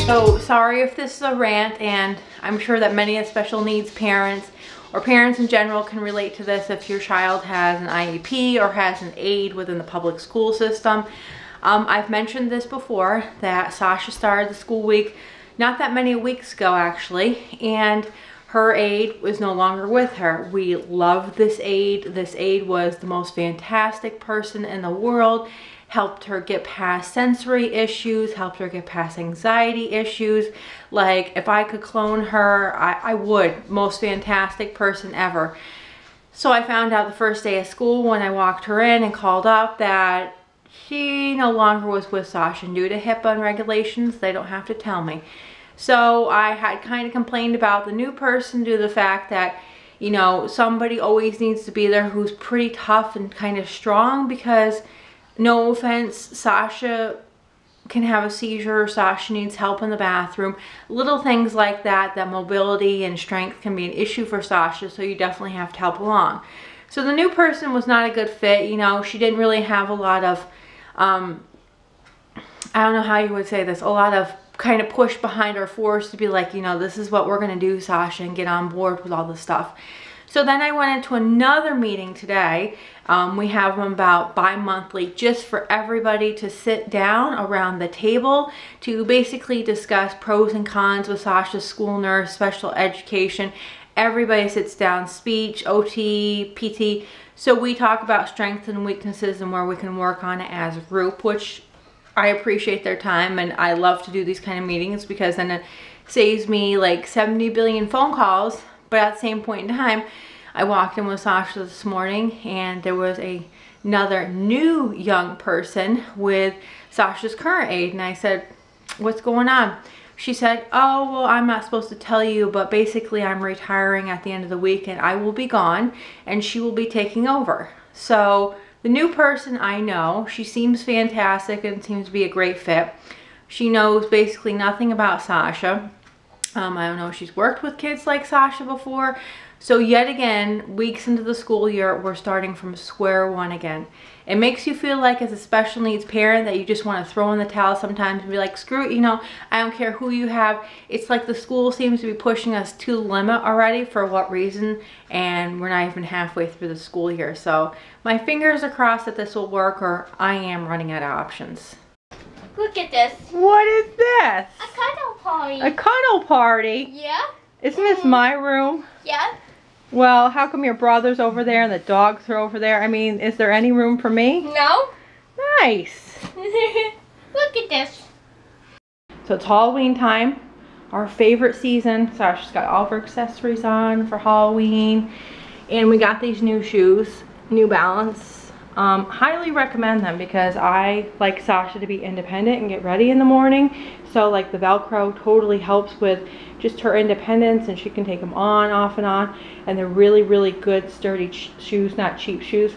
So sorry if this is a rant, and I'm sure that many special needs parents or parents in general can relate to this if your child has an IEP or has an aide within the public school system. I've mentioned this before, that Sasha started the school week not that many weeks ago actually, and her aide was no longer with her. We loved this aide. This aide was the most fantastic person in the world. Helped her get past sensory issues, helped her get past anxiety issues. Like, if I could clone her, I would. Most fantastic person ever. So I found out the first day of school when I walked her in and called up that she no longer was with Sasha due to HIPAA and regulations. They don't have to tell me. So I had kind of complained about the new person due to the fact that, you know, somebody always needs to be there who's pretty tough and kind of strong, because no offense, Sasha can have a seizure, Sasha needs help in the bathroom. Little things like that, that mobility and strength can be an issue for Sasha, so you definitely have to help along. So the new person was not a good fit. You know, she didn't really have a lot of, I don't know how you would say this, a lot of kind of push behind her force to be like, you know, this is what we're going to do, Sasha, and get on board with all this stuff. So then I went into another meeting today. We have them about bi-monthly, just for everybody to sit down around the table to basically discuss pros and cons with Sasha's school nurse, special education. Everybody sits down, speech, OT, PT. So we talk about strengths and weaknesses and where we can work on it as a group, which I appreciate their time, and I love to do these kind of meetings because then it saves me like 70 billion phone calls. But at the same point in time, I walked in with Sasha this morning and there was another new young person with Sasha's current aide, and I said, what's going on? She said, oh, well, I'm not supposed to tell you, but basically I'm retiring at the end of the week and I will be gone and she will be taking over. So the new person, I know, she seems fantastic and seems to be a great fit. She knows basically nothing about Sasha. I don't know if she's worked with kids like Sasha before. So yet again, weeks into the school year, we're starting from square one again. It makes you feel like, as a special needs parent, that you just want to throw in the towel sometimes and be like, screw it, you know, I don't care who you have. It's like the school seems to be pushing us to the limit already, for what reason, and we're not even halfway through the school year. So my fingers are crossed that this will work, or I am running out of options. Look at this. What is this? A cuddle party. A cuddle party? Yeah. Isn't this my room? Yeah. Well, how come your brother's over there and the dogs are over there? I mean, is there any room for me? No. Nice. Look at this. So it's Halloween time, our favorite season. Sasha's got all of her accessories on for Halloween. And we got these new shoes, New Balance. Highly recommend them because I like Sasha to be independent and get ready in the morning. So like the Velcro totally helps with just her independence, and she can take them on, off, and on. And they're really, really good, sturdy shoes, not cheap shoes.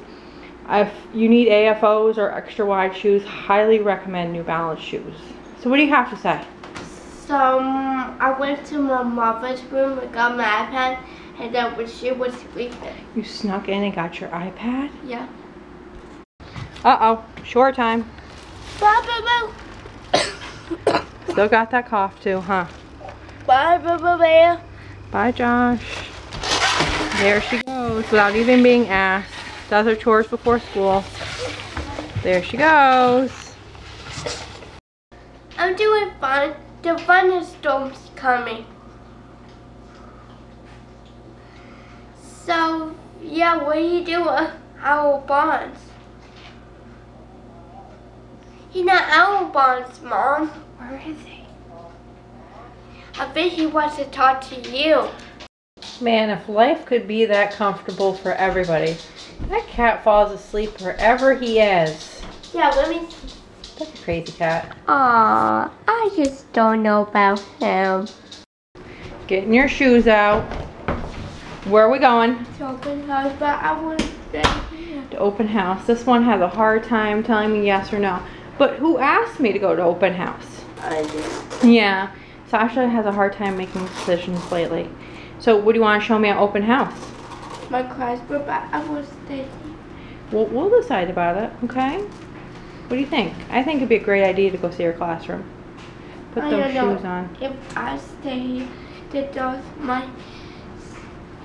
If you need AFOs or extra wide shoes, highly recommend New Balance shoes. So what do you have to say? So I went to my mother's room and got my iPad, and then when she was sleeping. You snuck in and got your iPad? Yeah. Uh-oh, short time. Bye, bye, bye. Still got that cough too, huh? Bye, bye, bye, bye. Bye, Josh. There she goes, without even being asked. Does her chores before school. There she goes. I'm doing fun. The thunderstorm's coming. So, yeah, what are you doing? Our bonds. He's not our bonds, Mom. Where is he? I bet he wants to talk to you. Man, if life could be that comfortable for everybody. That cat falls asleep wherever he is. Yeah, let me see. That's a crazy cat. Aw, I just don't know about him. Getting your shoes out. Where are we going? To open house, but I want to stay here. To open house. This one has a hard time telling me yes or no. But who asked me to go to open house? I did. Yeah, Sasha has a hard time making decisions lately. So what do you want to show me at open house? My classroom, but I want to stay here. We'll decide about it, okay? What do you think? I think it'd be a great idea to go see your classroom. Put I those don't know. shoes on. If I stay here, the dogs might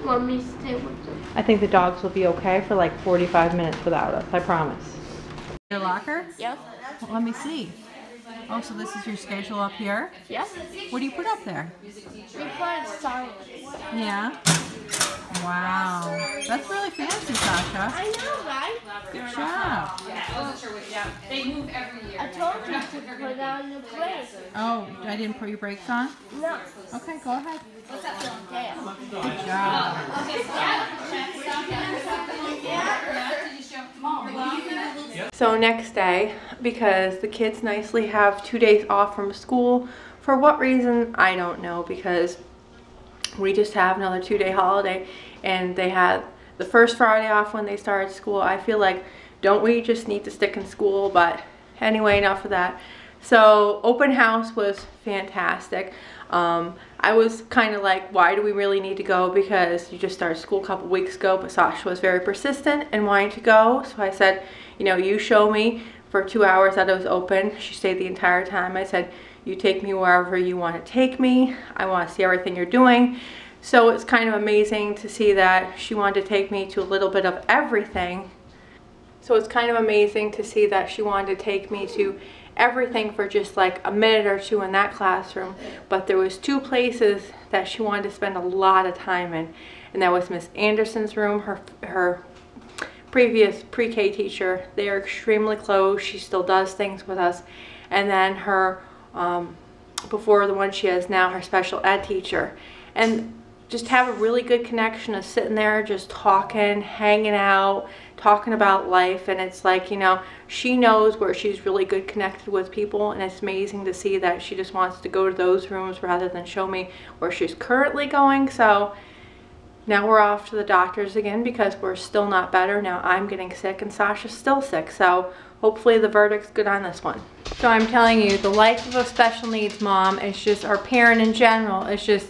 want me to stay with them. I think the dogs will be okay for like 45 minutes without us, I promise. Your locker? Yep. Well, let me see. Oh, so this is your schedule up here? Yep. What do you put up there? We put science. Yeah. Wow. That's really fancy, Sasha. I know, right? Good job. They move every year. I told you to put on the brakes. Oh, I didn't put your brakes on? No. Okay, go ahead. There. Good job. So next day, because the kids nicely have 2 days off from school, for what reason, I don't know, because we just have another 2-day holiday, and they had the first Friday off when they started school. I feel like, don't we just need to stick in school? But anyway, enough of that. So open house was fantastic. I was kind of like, why do we really need to go? Because you just started school a couple weeks ago, but Sasha was very persistent and wanting to go. So I said, you know, you show me for 2 hours that it was open. She stayed the entire time. I said, you take me wherever you want to take me. I want to see everything you're doing. So it's kind of amazing to see that she wanted to take me to a little bit of everything. So it's kind of amazing to see that she wanted to take me to everything for just like a minute or two in that classroom. But there was 2 places that she wanted to spend a lot of time in. And that was Miss Anderson's room, her previous pre-K teacher. They are extremely close. She still does things with us. And then her, before the one she has now, her special ed teacher. And just have a really good connection of sitting there just talking, hanging out, talking about life. And it's like, you know, she knows where she's really good connected with people, and it's amazing to see that she just wants to go to those rooms rather than show me where she's currently going. So now we're off to the doctors again because we're still not better. Now I'm getting sick and Sasha's still sick, so hopefully the verdict's good on this one. So I'm telling you, the life of a special needs mom is just, our parent in general, it's just,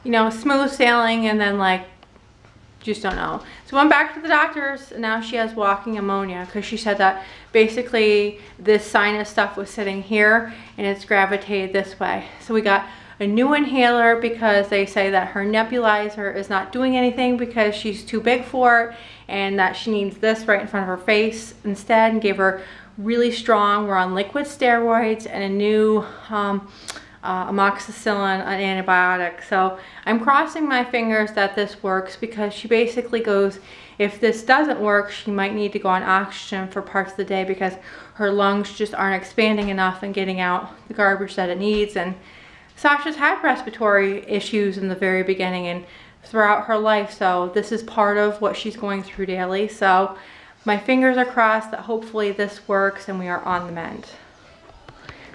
you know, smooth sailing, and then like, just don't know. So went back to the doctors, and now she has walking pneumonia because she said that basically this sinus stuff was sitting here and it's gravitated this way. So we got a new inhaler because they say that her nebulizer is not doing anything because she's too big for it, and that she needs this right in front of her face instead, and gave her really strong, we're on liquid steroids, and a new amoxicillin, an antibiotic. So I'm crossing my fingers that this works, because she basically goes, if this doesn't work, she might need to go on oxygen for parts of the day because her lungs just aren't expanding enough and getting out the garbage that it needs. And Sasha's had respiratory issues in the very beginning and throughout her life, so this is part of what she's going through daily. So my fingers are crossed that hopefully this works and we are on the mend.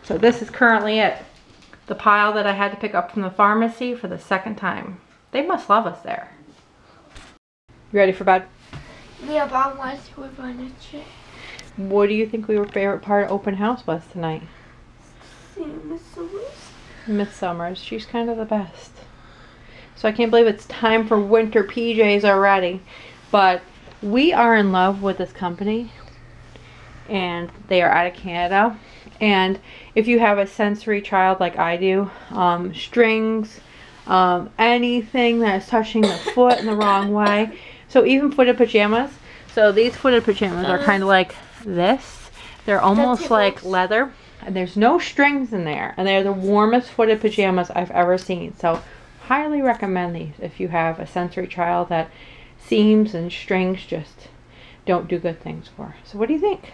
So this is currently it. The pile that I had to pick up from the pharmacy for the 2nd time. They must love us there. You ready for bed? Yeah, but I want to live on a chair. What do you think your favorite part of open house was tonight? Seeing Miss Summers. Miss Summers. She's kind of the best. So I can't believe it's time for winter PJs already. But we are in love with this company. And they are out of Canada. And if you have a sensory child like I do, strings, anything that is touching the foot in the wrong way. So even footed pajamas. So these footed pajamas are kind of like this. They're almost like leather. And there's no strings in there. And they're the warmest footed pajamas I've ever seen. So highly recommend these if you have a sensory child that seams and strings just don't do good things for. So what do you think?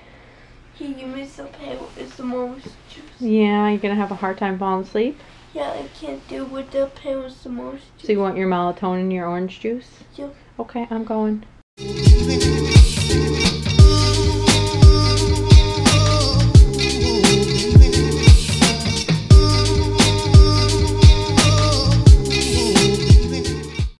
Can you miss the pill? It's the most juice. Yeah, you're going to have a hard time falling asleep? Yeah, I can't do with the pill. It's the most juice. So you want your melatonin, your orange juice? Yep. Okay, I'm going.